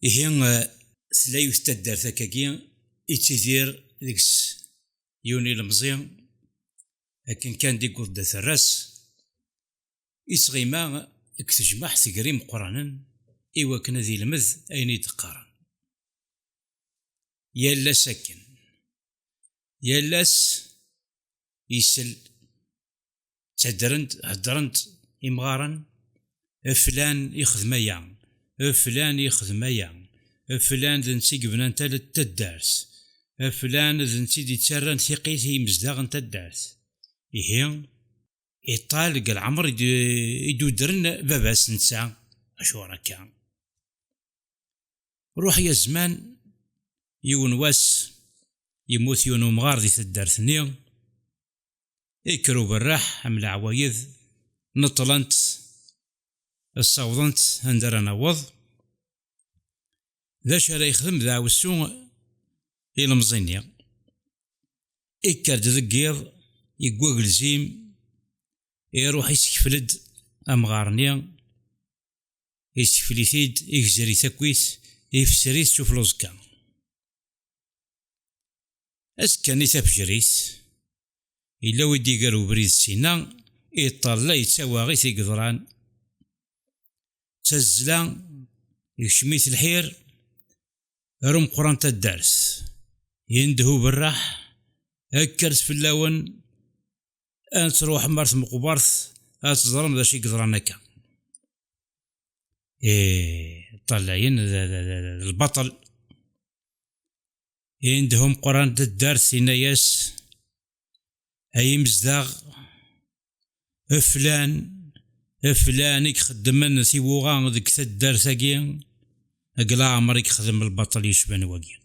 إيه سلايو تدار ثكاكي يتيدير ديكس يوني المزيان لكن كان ديك ورده الراس يسغيما اكتجمع ثقريم قرانا إيوا كنا ذي المذ أين يتقارن يالا ساكن يالاس يسل تهدرنت هدرنت إمغارن فلان يخدم ايا فلان يخدم ايا فلان ذنسي قبنا نتا للتدارس فلان ذنسي دي تسرن ثقيتي مزداغ نتا الدارس إيه يطالق العمر يدودرن باباس نسا أشو راكا روح يا زمان يون واس يموت يونو مغار دي تدارثني يكرو بالراح عمل عوايذ نطلنت الصوضنت هندر نوض ذا شرا يخدم ذا وسو إلى مزينيا إكرد ذقيض يقوق الزيم يروح يسكفلد أمغارنيا يسكفليثيد يكزري تكويت يفسريث سوفلوزكا أسكاني تفجريث إلا ودي قالوا بريد سينا يطلع يتساواغي في قدران تزلا يشميت الحير رم قران الدرس يندهو بالراح هكرس في اللون أن تروح مرث مقبرث أتظلم ذا شي قدرانكا طلعين البطل يندهم قران الدرس يناياس أي مزداغ فلان يخدم ثيوغا ذيك تدار ثاقيا أقلا عمرك يخدم البطل يشبان واقيا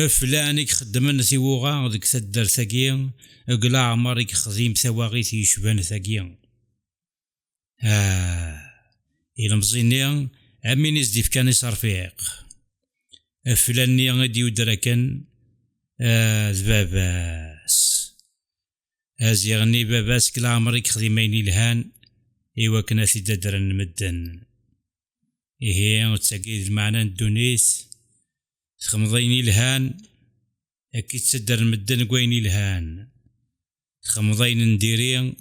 فلان يخدم ثيوغا ذيك تدار ثاقيا أقلا عمرك يخدم ثواغيث يشبان ثاقيا إلا مزينيا عمين يزديف كان يصار فيق فلان غادي يدركن ذباباس أزيغني باباس كلا عمرك خديمين الهان إيوا كنا في ددرن مدن إيه وتساقيد المعنى الدونيس تخمضيني الهان أكيد تسدر مدن قويني الهان تخمضين نديرين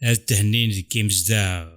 التهنين كي مزداغ